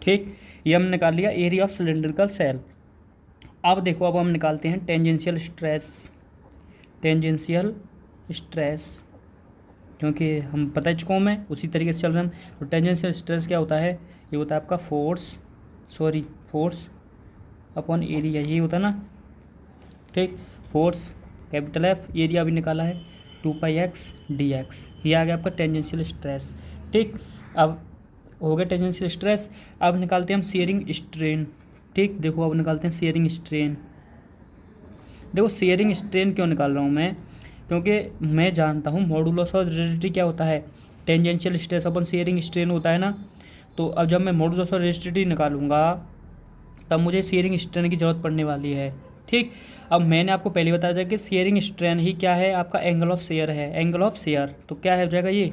Speaker 1: ठीक, ये हम निकाल लिया एरिया ऑफ सिलेंड्रिकल सेल। अब देखो अब हम निकालते हैं टेंजेंशियल स्ट्रेस, क्योंकि हम पता चुका हूँ मैं उसी तरीके से चल रहे हैं। तो टेंजेंशियल स्ट्रेस क्या होता है, ये होता है आपका फोर्स अपॉन एरिया, यही होता है ना। ठीक, फोर्स कैपिटल F, एरिया भी निकाला है 2 पाई x dx, ये आ गया आपका टेंजेंशियल स्ट्रेस। ठीक, अब हो गया टेंजेंशियल स्ट्रेस। अब निकालते हैं हम शेयरिंग स्ट्रेन। ठीक, देखो अब निकालते हैं शेयरिंग स्ट्रेन। देखो शेयरिंग स्ट्रेन क्यों निकाल रहा हूँ मैं, क्योंकि मैं जानता हूँ मॉडुलस ऑफ रेजिस्टिविटी क्या होता है, टेंजेंशियल स्ट्रेस अपन शेयरिंग स्ट्रेन होता है ना। तो अब जब मैं मॉडुलस ऑफ रेजिस्टिविटी निकालूंगा तब मुझे शेयरिंग स्ट्रेन की ज़रूरत पड़ने वाली है। ठीक, अब मैंने आपको पहले बताया था कि शेयरिंग स्ट्रेन ही क्या है, आपका एंगल ऑफ शेयर है। एंगल ऑफ शेयर तो क्या हो जाएगा ये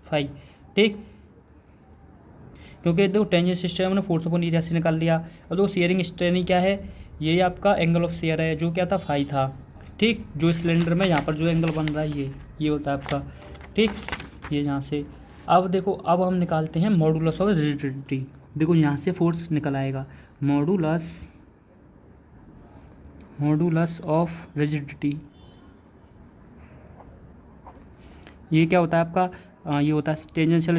Speaker 1: फाई। ठीक, क्योंकि देखो टेंजेंट सिस्टम ने फोर्स अपॉन एरिया से निकाल लिया। अब देखो शेयरिंग स्ट्रेन ही क्या है, ये आपका एंगल ऑफ शेयर है जो क्या था फाई था। ठीक, जो सिलेंडर में यहाँ पर जो एंगल बन रहा है ये होता है आपका। ठीक, ये यहाँ से अब देखो, अब हम निकालते हैं मॉडुलस ऑफ रिजिडिटी। देखो यहाँ से फोर्स निकल आएगा, मॉडुलस ऑफ रिजिडिटी। ये क्या होता है आपका, ये होता है tangential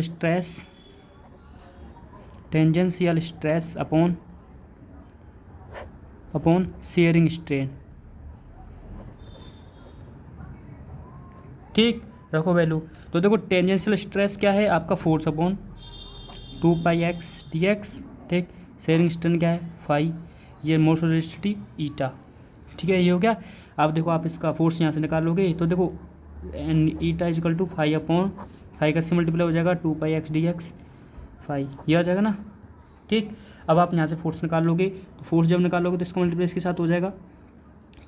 Speaker 1: stress upon sharing strain. ठीक, रखो वैल्यू। तो देखो टेंजेंशियल स्ट्रेस क्या है आपका, फोर्स अपॉन 2πx dx। ठीक, शेयरिंग स्ट्रेन क्या है फाई, ये मोशन रेजिस्टिविटी ईटा। ठीक है, ये हो गया। अब देखो आप इसका फोर्स यहाँ से निकालोगे तो देखो eta equal to phi upon phi का से मल्टीप्लाई हो जाएगा 2πx dx फाई, ये आ जाएगा ना। ठीक, अब आप यहाँ से फोर्स निकाल लोगे, तो फोर्स जब निकालोगे तो इसका मल्टीप्लाई इसके साथ हो जाएगा,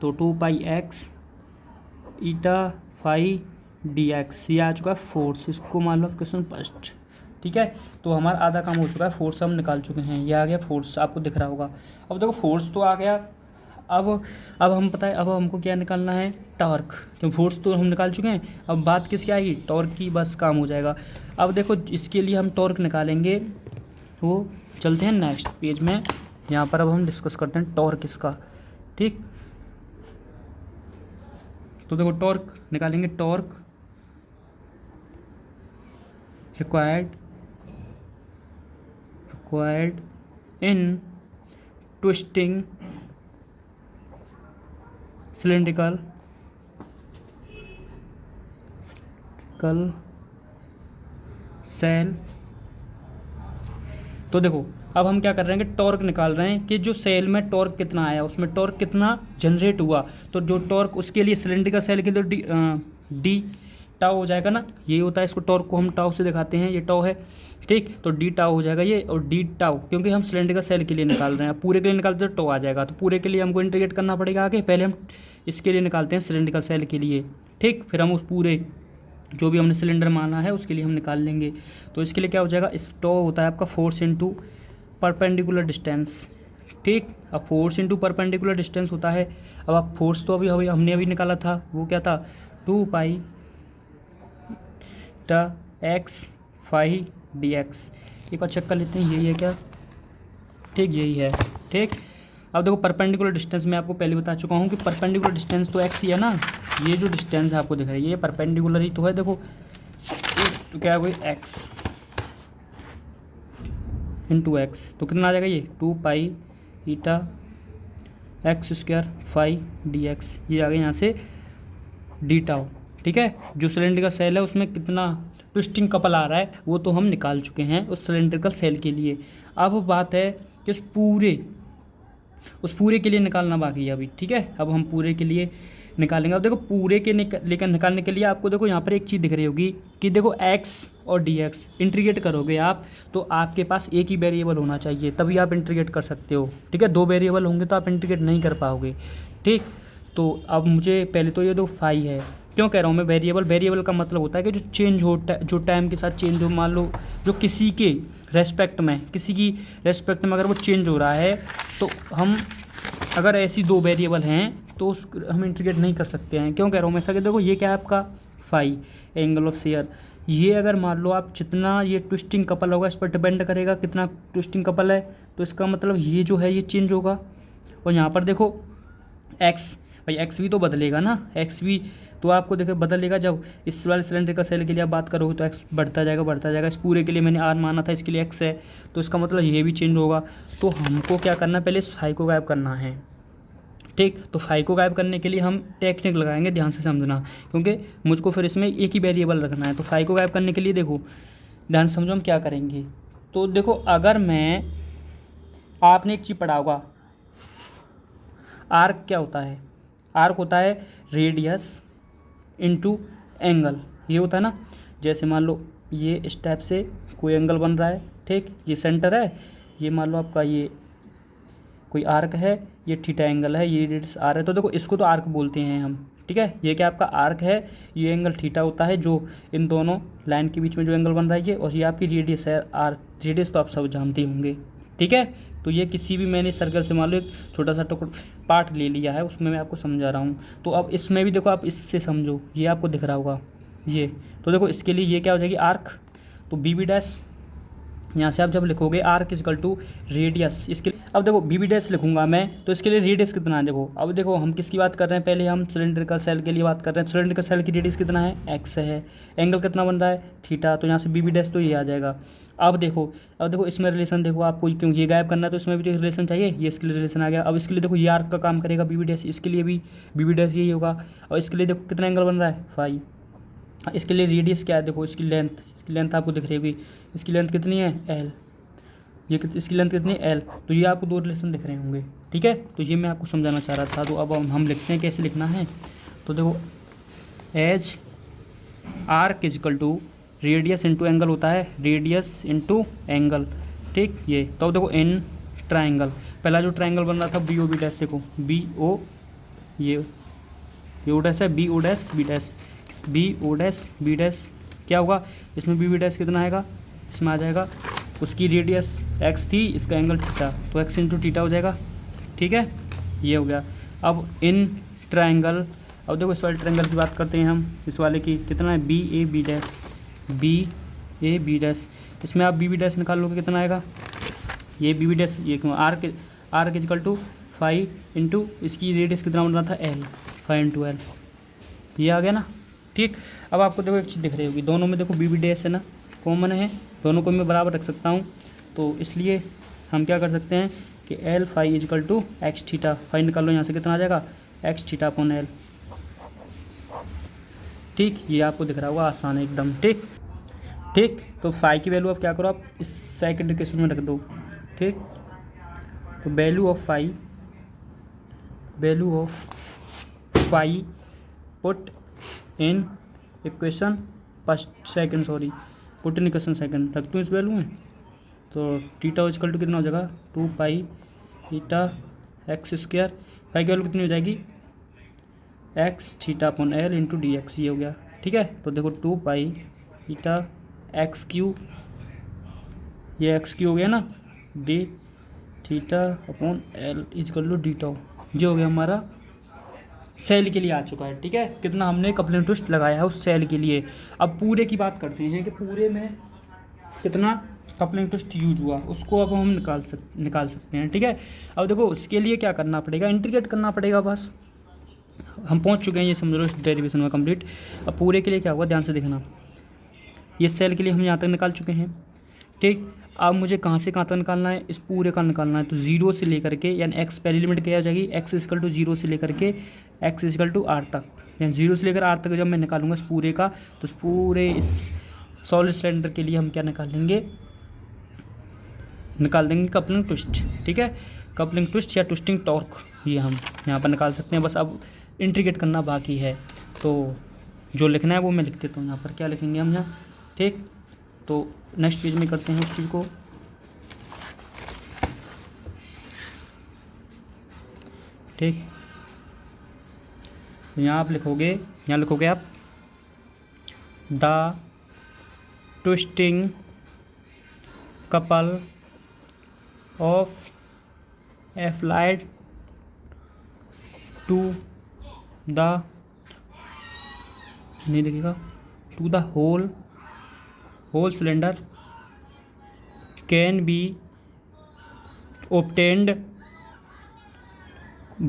Speaker 1: तो 2πx ईटा फाई dx, ये आ चुका है फोर्स। इसको मान लो क्वेश्चन फर्स्ट। ठीक है, तो हमारा आधा काम हो चुका है, फोर्स हम निकाल चुके हैं। ये आ गया फोर्स, आपको दिख रहा होगा। अब देखो फोर्स तो आ गया, अब हम पता है अब हमको क्या निकालना है, टॉर्क। तो फोर्स तो हम निकाल चुके हैं, अब बात किसकी आएगी, टॉर्क की, बस काम हो जाएगा। अब देखो इसके लिए हम टॉर्क निकालेंगे, तो चलते हैं नेक्स्ट पेज में। यहाँ पर अब हम डिस्कस करते हैं टॉर्क इसका। ठीक, तो देखो टॉर्क निकालेंगे, torque required in twisting cylindrical shell. तो देखो अब हम क्या कर रहे हैं कि टॉर्क निकाल रहे हैं कि जो सेल में टॉर्क कितना आया, उसमें टॉर्क कितना जनरेट हुआ। तो जो टॉर्क उसके लिए सिलेंडरिकल सेल के लिए डी टाउ हो जाएगा ना, ये होता है। इसको टॉर्क को हम टाउ से दिखाते हैं, ये टाउ है। ठीक, तो डी टाउ हो जाएगा ये, और डी टाउ क्योंकि हम सिलेंडरिकल सेल के लिए निकाल रहे हैं, पूरे के लिए निकालते तो टाउ आ जाएगा। तो पूरे के लिए हमको इंटीग्रेट करना पड़ेगा आगे, पहले हम इसके लिए निकालते हैं सिलेंडरिकल सेल के लिए। ठीक, फिर हम उस पूरे जो भी हमने सिलेंडर माना है उसके लिए हम निकाल लेंगे। तो इसके लिए क्या हो जाएगा, इस टाउ होता है आपका फोर्स इंटू परपेंडिकुलर डिस्टेंस। ठीक, अब फोर्स इंटू परपेंडिकुलर डिस्टेंस होता है। अब आप फोर्स तो अभी हमने अभी निकाला था, वो क्या था 2π x फाई dx। एक और चेक कर लेते हैं, यही है क्या। ठीक, यही है। ठीक, अब देखो परपेंडिकुलर डिस्टेंस मैं आपको पहले बता चुका हूँ कि परपेंडिकुलर डिस्टेंस तो x ही है ना। ये जो डिस्टेंस है आपको दिख रही है ये परपेंडिकुलर ही तो है। देखो तो क्या है x इंटू एक्स, तो कितना आ जाएगा ये 2π ईटा x स्क्वायर फाई dx। ये आ गया यहाँ से डी टाउ। ठीक है, जो सिलेंडर का सेल है उसमें कितना ट्विस्टिंग कपल आ रहा है वो तो हम निकाल चुके हैं उस सिलेंड्रिकल सेल के लिए। अब बात है कि उस पूरे के लिए निकालना बाकी है अभी। ठीक है, अब हम पूरे के लिए निकालेंगे। अब देखो पूरे के लेकर निकालने के लिए आपको देखो यहाँ पर एक चीज़ दिख रही होगी कि देखो x और dx इंटीग्रेट करोगे आप तो आपके पास एक ही वेरिएबल होना चाहिए, तभी आप इंटीग्रेट कर सकते हो। ठीक है, दो वेरिएबल होंगे तो आप इंटीग्रेट नहीं कर पाओगे। ठीक, तो अब मुझे पहले तो ये दो फाई है, क्यों कह रहा हूँ मैं वेरिएबल का मतलब होता है कि जो चेंज हो, जो टाइम के साथ चेंज हो। मान लो जो किसी की रेस्पेक्ट में अगर वो चेंज हो रहा है तो हम अगर ऐसी दो वेरिएबल हैं तो हम इंटीग्रेट नहीं कर सकते हैं। क्यों कह रहा हूँ मैं ऐसा, कि देखो ये क्या है आपका फाई एंगल ऑफ शेयर। ये अगर मान लो आप जितना ये ट्विस्टिंग कपल होगा इस पर डिपेंड करेगा कितना ट्विस्टिंग कपल है, तो इसका मतलब ये जो है ये चेंज होगा। और यहाँ पर देखो एक्स, भाई एक्स भी तो बदलेगा ना, एक्स भी तो आपको देखो बदलेगा। जब इस वाले सिलेंडर का सेल के लिए आप बात करोगे तो एक्स बढ़ता जाएगा। इस पूरे के लिए मैंने आर माना था, इसके लिए एक्स है, तो इसका मतलब ये भी चेंज होगा। तो हमको क्या करना है, पहले इस फाई को गायब करना है। ठीक, तो फाई को गायब करने के लिए हम टेक्निक लगाएंगे, ध्यान से समझना, क्योंकि मुझको फिर इसमें एक ही वेरिएबल रखना है। तो फाई को गायब करने के लिए देखो ध्यान से समझो हम क्या करेंगे। तो देखो अगर मैं, आपने एक चीज़ पढ़ा होगा, आर्क क्या होता है, आर्क होता है रेडियस इनटू एंगल। ये होता है ना, जैसे मान लो ये इस टाइप से कोई एंगल बन रहा है। ठीक, ये सेंटर है, ये मान लो आपका ये कोई आर्क है, ये थीटा एंगल है, ये रेडियस आर है। तो देखो इसको तो आर्क बोलते हैं हम, ठीक है। ये क्या आपका आर्क है, ये एंगल थीटा होता है जो इन दोनों लाइन के बीच में जो एंगल बन रहा है ये, और ये आपकी रेडियस है आर। रेडियस तो आप सब जानते होंगे, ठीक है। तो ये किसी भी मैंने सर्कल से मान लो एक छोटा सा टुकड़ा पार्ट ले लिया है, उसमें मैं आपको समझा रहा हूँ। तो अब इसमें भी देखो आप इससे समझो, ये आपको दिख रहा होगा ये। तो देखो इसके लिए ये क्या हो जाएगी आर्क, तो बी बी डैश यहाँ से आप जब लिखोगे आर्क इजकल टू रेडियस, इसके अब देखो बी बी डैश लिखूंगा मैं, तो इसके लिए रेडियस कितना है देखो। अब देखो हम किसकी बात कर रहे हैं, पहले हम सिलेंड्रिकल सेल के लिए बात कर रहे हैं। सिलेंड्रिकल सेल की रेडियस कितना है, एक्स है, एंगल कितना बन रहा है, थीटा। तो यहाँ से बी बी डैश तो ये आ जाएगा। अब देखो इसमें रिलेशन देखो, आपको क्यों ये गायब करना है तो इसमें भी रिलेशन चाहिए, ये इसके लिए रिलेशन आ गया। अब इसके लिए देखो ये आर्क का काम करेगा बी बी डैश, इसके लिए भी बी बी डैश यही होगा। और इसके लिए देखो कितना एंगल बन रहा है, फाई। इसके लिए रेडियस क्या है देखो, इसकी लेंथ आपको दिख रही होगी, इसकी लेंथ कितनी है, एल। ये इसकी लेंथ कितनी है, एल। तो ये आपको दो रिलेशन दिख रहे होंगे, ठीक है। तो ये मैं आपको समझाना चाह रहा था। तो अब हम लिखते हैं कैसे लिखना है। तो देखो as arc equal to radius into angle होता है, रेडियस इंटू एंगल, ठीक। ये तो देखो इन ट्राइंगल, पहला जो ट्राइंगल बन रहा था बी ओ बी डैश, देखो बी ओ, ये ओ डैश है, B O dash B dash, B O dash B dash, क्या होगा इसमें बी बी डैश कितना आएगा, इसमें आ जाएगा उसकी रेडियस एक्स थी, इसका एंगल थीटा, तो एक्स इंटू थीटा हो जाएगा, ठीक है। ये हो गया। अब इन ट्राइंगल, अब देखो इस वाले ट्राइंगल की बात करते हैं हम, इस वाले की कितना है, B A B dash, B A B dash. इसमें आप बी बी डैश निकाल लोगे कितना आएगा, ये बी बी डैश, ये क्यों R equal to five into इसकी रेडियस कितना बन रहा था, एल, फाइव इंटू एल, ये आ गया ना, ठीक। अब आपको देखो एक चीज़ दिख रही होगी, दोनों में देखो बी बी डैश है ना, कॉमन है, दोनों को मैं बराबर रख सकता हूँ। तो इसलिए हम क्या कर सकते हैं कि L phi equal to x theta, phi निकाल लो यहाँ से कितना आ जाएगा, एक्स थीटा अपॉन एल, ठीक। ये आपको दिख रहा होगा, आसान है एकदम, ठीक। तो फाई की वैल्यू आप क्या करो, आप इस सेकंड इक्वेशन में रख दो, ठीक। तो value of phi put in equation second, sorry put in equation second रख दूँ इस वैल्यू में। तो थीटा इजकल टू कितना हो जाएगा, 2 pi theta x square, phi की वैल्यू कितनी हो जाएगी, x theta upon L into d x, ये हो गया, ठीक है। तो देखो 2 पाई थीटा एक्स क्यू, ये एक्स क्यू हो गया ना, d theta upon L equal to d tau, ये हो गया हमारा सेल के लिए आ चुका है, ठीक है। कितना हमने कपलिंग ट्विस्ट लगाया है उस सेल के लिए। अब पूरे की बात करते हैं कि पूरे में कितना कपलिंग ट्विस्ट यूज हुआ, उसको अब हम निकाल सकते हैं, ठीक है। अब देखो उसके लिए क्या करना पड़ेगा, इंटीग्रेट करना पड़ेगा, बस हम पहुंच चुके हैं, ये समझ लो इस डेरिवेशन में कंप्लीट। अब पूरे के लिए क्या हुआ, ध्यान से देखना, ये सेल के लिए हम यहाँ तक निकाल चुके हैं, ठीक। अब मुझे कहाँ से कहाँ तक निकालना है, इस पूरे का निकालना है। तो जीरो से लेकर के, यानी एक्स पहली लिमिट क्या हो जाएगी, एक्स इजकल टू जीरो से लेकर के एक्स इजकल टू आर तक, यानी जीरो से लेकर आर तक जब मैं निकालूंगा इस पूरे का, तो इस पूरे इस सॉलिड सिलेंडर के लिए हम क्या निकाल देंगे कपलिंग ट्विस्ट, ठीक है। कपलिंग ट्विस्ट या ट्विस्टिंग टॉर्क, ये हम यहाँ पर निकाल सकते हैं। बस अब इंटीग्रेट करना बाकी है, तो जो लिखना है वो मैं लिख देता हूँ यहाँ पर, क्या लिखेंगे हम यहाँ, ठीक। तो नेक्स्ट पेज में करते हैं उस चीज़ को, ठीक। यहाँ आप लिखोगे आप the twisting couple of applied to the, नहीं लिखेगा, to the whole cylinder can be obtained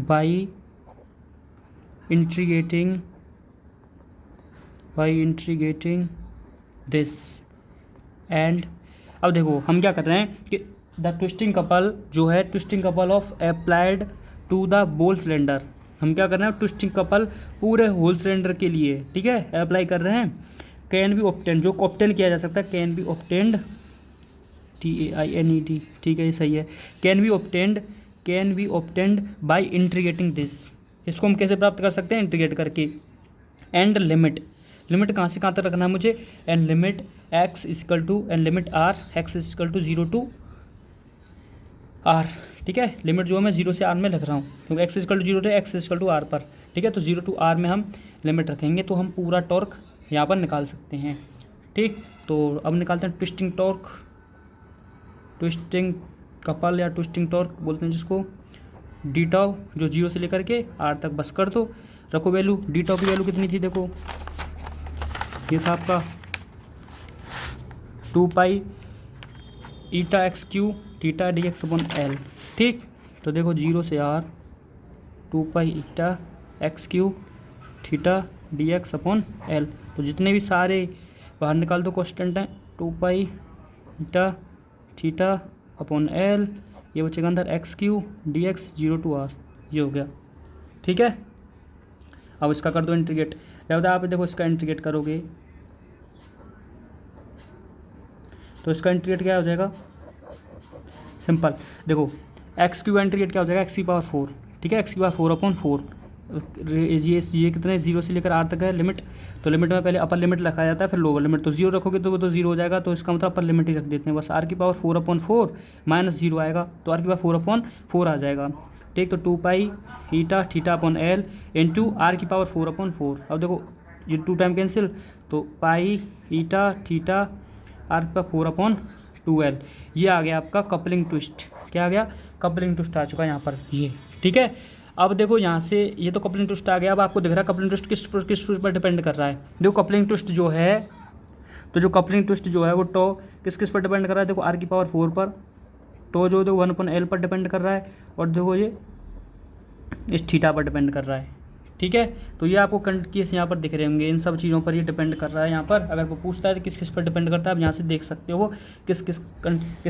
Speaker 1: by integrating this and, अब देखो हम क्या कर रहे हैं कि द ट्विस्टिंग कपल जो है, twisting couple of applied to the whole cylinder, हम क्या कर रहे हैं, ट्विस्टिंग कपल पूरे होल सिलेंडर के लिए, ठीक है, अप्लाई कर रहे हैं। कैन बी ऑब्टेन, जो ऑब्टेन किया जा सकता है, कैन बी ऑब्टेन्ड, TAINED, ठीक है, ये सही है। Can be obtained by integrating this, इसको हम कैसे प्राप्त कर सकते हैं, इंटीग्रेट करके। एंड लिमिट कहाँ से कहाँ तक रखना है मुझे, and limit x equal to, and limit r x equal to 0 to r, ठीक है। लिमिट जो है मैं 0 से आर में रख रहा हूँ क्योंकि एक्स इक्वल टू 0 है, एक्स इक्वल टू आर पर, ठीक है। तो 0 टू आर में हम लिमिट रखेंगे तो हम पूरा टॉर्क यहाँ पर निकाल सकते हैं, ठीक। तो अब निकालते हैं ट्विस्टिंग टॉर्क, ट्विस्टिंग कपल या ट्विस्टिंग टॉर्क बोलते हैं जिसको। डी टाउ जो 0 से लेकर के आर तक बस कर दो, रखो वैल्यू। डी टाउ की वैल्यू कितनी थी देखो, ये था आपका 2 pi eta X cube theta D X upon L, ठीक। तो देखो 0 से R 2 pi eta X cube theta D X upon L. तो जितने भी सारे बाहर निकाल दो कॉन्स्टेंट हैं, 2 pi eta theta upon L, ये बचेगा अंदर x cube d x 0 to r, ये हो गया, ठीक है। अब इसका कर दो इंटीग्रेट। जब आप देखो इसका इंटीग्रेट करोगे तो इसका इंटीग्रेट क्या हो जाएगा, सिंपल देखो एक्स क्यू इंटीग्रेट क्या हो जाएगा, एक्स की पावर 4, ठीक है। एक्स की पावर 4 अपॉन 4, ये कितने 0 से लेकर आर तक है लिमिट। तो लिमिट में पहले अपर लिमिट रखा जाता है फिर लोअर लिमिट, तो 0 रखोगे तो वो तो 0 हो जाएगा, तो इसका मतलब अपर लिमिट ही रख देते हैं बस। आर की पावर 4 अपॉन 4 माइनस 0 आएगा, तो आर की पावर 4 अपॉन 4 आ जाएगा, ठीक। तो 2 pi eta theta upon L into R की पावर 4 अपॉन 4। अब देखो ये 2 टाइम कैंसिल, तो पाई ईटा थीटा आर की पावर 4 अपॉन 2l, ये आ गया आपका कपलिंग ट्विस्ट। क्या आ गया, कपलिंग ट्विस्ट आ चुका है यहाँ पर, ये ठीक है। अब देखो यहाँ से ये तो कपलिंग ट्विस्ट आ गया। अब आपको दिख रहा है कपलिंग ट्विस्ट किस पर डिपेंड कर रहा है। देखो कपलिंग ट्विस्ट जो है, तो जो कपलिंग ट्विस्ट जो है वो टो किस पर डिपेंड कर रहा है, देखो आर की पावर 4 पर, टो जो देखो 1 अपॉन एल पर डिपेंड कर रहा है, और देखो ये इस थीटा पर डिपेंड कर रहा है, ठीक है। तो ये आपको केस यहाँ पर दिख रहे होंगे, इन सब चीज़ों पर ये डिपेंड कर रहा है। यहाँ पर अगर वो पूछता है तो किस किस पर डिपेंड करता है, आप यहाँ से देख सकते हो वो किस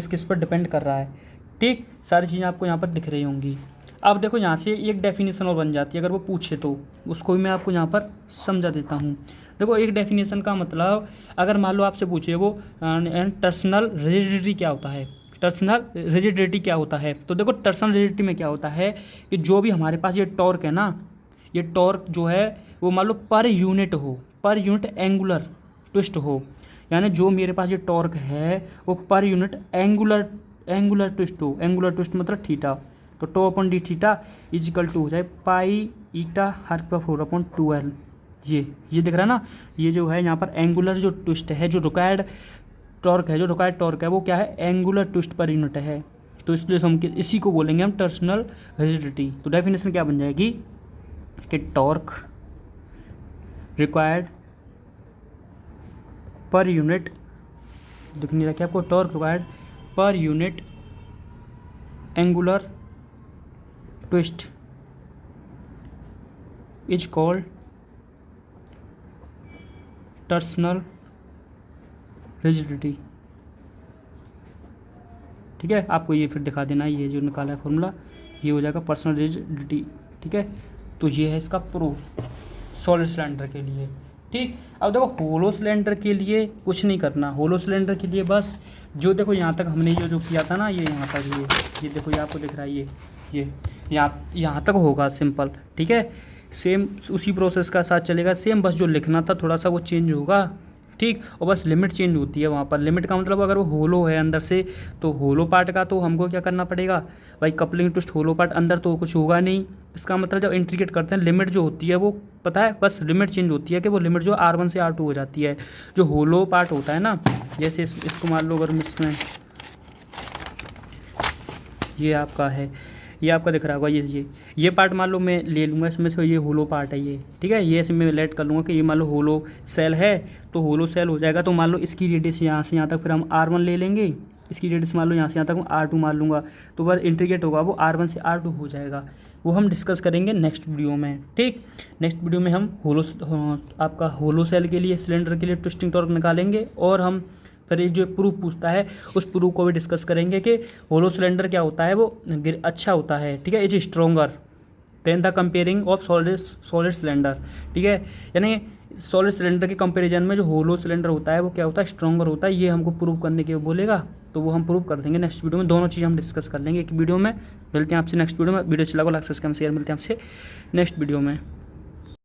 Speaker 1: किस पर डिपेंड कर रहा है, ठीक। सारी चीज़ें आपको यहाँ पर दिख रही होंगी। अब देखो यहाँ से एक डेफिनेशन और बन जाती है, अगर वो पूछे तो उसको भी मैं आपको यहाँ पर समझा देता हूँ। देखो एक डेफिनेशन का मतलब, अगर मान लो आपसे पूछे वो टर्सनल रिजिडिटी क्या होता है, टर्सनल रिजिडिटी क्या होता है, तो देखो टर्सनल रिजिडिटी में क्या होता है कि जो भी हमारे पास ये टॉर्क है ना, ये टॉर्क जो है वो मान लो पर यूनिट हो, पर यूनिट एंगुलर ट्विस्ट हो, यानी जो मेरे पास ये टॉर्क है वो पर यूनिट एंगुलर ट्विस्ट हो। एंगुलर ट्विस्ट मतलब थीटा, तो tau upon d theta is equal to हो जाए पाई ईटा आर की पावर 4 अपॉन 2l। ये दिख रहा है ना, ये जो है यहाँ पर एंगुलर जो ट्विस्ट है, जो रिक्वायर्ड टॉर्क है वो क्या है, एंगुलर ट्विस्ट पर यूनिट है। तो इसलिए हम इसी को बोलेंगे हम टर्सनल रिजिडिटी। तो डेफिनेशन क्या बन जाएगी कि टॉर्क रिक्वायर्ड पर यूनिट, दिख नहीं रखा आपको, टॉर्क रिक्वायर्ड पर unit angular twist is called torsional rigidity, ठीक है। आपको ये फिर दिखा देना, ये जो निकाला है फॉर्मूला ये हो जाएगा पर्सनल रिजिडिटी, ठीक है। तो ये है इसका प्रूफ सॉलिड सिलेंडर के लिए, ठीक। अब देखो होलो सिलेंडर के लिए कुछ नहीं करना, होलो सिलेंडर के लिए बस जो देखो यहाँ तक हमने जो किया था ना, ये यहाँ तक ये देखो ये आपको दिख रहा है, ये यहाँ तक होगा सिंपल, ठीक है। सेम उसी प्रोसेस का साथ चलेगा सेम, बस जो लिखना था थोड़ा सा वो चेंज होगा, ठीक। और बस लिमिट चेंज होती है वहाँ पर। लिमिट का मतलब अगर वो होलो है अंदर से, तो होलो पार्ट का तो हमको क्या करना पड़ेगा भाई, कपलिंग ट्विस्ट होलो पार्ट, अंदर तो कुछ होगा नहीं। इसका मतलब जब इंटीग्रेट करते हैं लिमिट जो होती है वो पता है, बस लिमिट चेंज होती है कि वो लिमिट जो R1 से R2 हो जाती है। जो होलो पार्ट होता है ना, जैसे इसको मान लो अगर इसमें ये आपका है, ये आपका दिख रहा होगा, ये पार्ट मान लो मैं ले लूँगा इसमें से, ये होलो पार्ट है ये, ठीक है। ये ऐसे मैं लेट कर लूँगा कि ये मान लो होलो सेल है, तो होलो सेल हो जाएगा। तो मान लो इसकी रेडियस यहाँ से यहाँ तक फिर हम R1 ले लेंगे, इसकी रेडियस मान लो यहाँ से यहाँ तक मैं R2 मान लूँगा, तो बस इंटीग्रेट होगा वो R1 से R2 हो जाएगा। वो हम डिस्कस करेंगे नेक्स्ट वीडियो में, ठीक। नेक्स्ट वीडियो में हम आपका होलो सेल के लिए, सिलेंडर के लिए ट्विस्टिंग टॉर्क निकालेंगे, और हम फिर ये जो प्रूफ पूछता है उस प्रूफ को भी डिस्कस करेंगे कि होलो सिलेंडर क्या होता है, वो अच्छा होता है, ठीक है। Is stronger then the comparing of solid cylinder, ठीक है। यानी सॉलिड सिलेंडर के कंपैरिजन में जो होलो सिलेंडर होता है वो क्या होता है, स्ट्रोंगर होता है। ये हमको प्रूव करने के बोलेगा, तो वो हम प्रूव कर देंगे नेक्स्ट वीडियो में। दोनों चीज़ हम डिस्कस कर लेंगे एक वीडियो में। मिलते हैं आपसे नेक्स्ट वीडियो में। वीडियो अच्छा लगा लाइक सब्सक्राइब शेयर, मिलते हैं आपसे नेक्स्ट वीडियो में।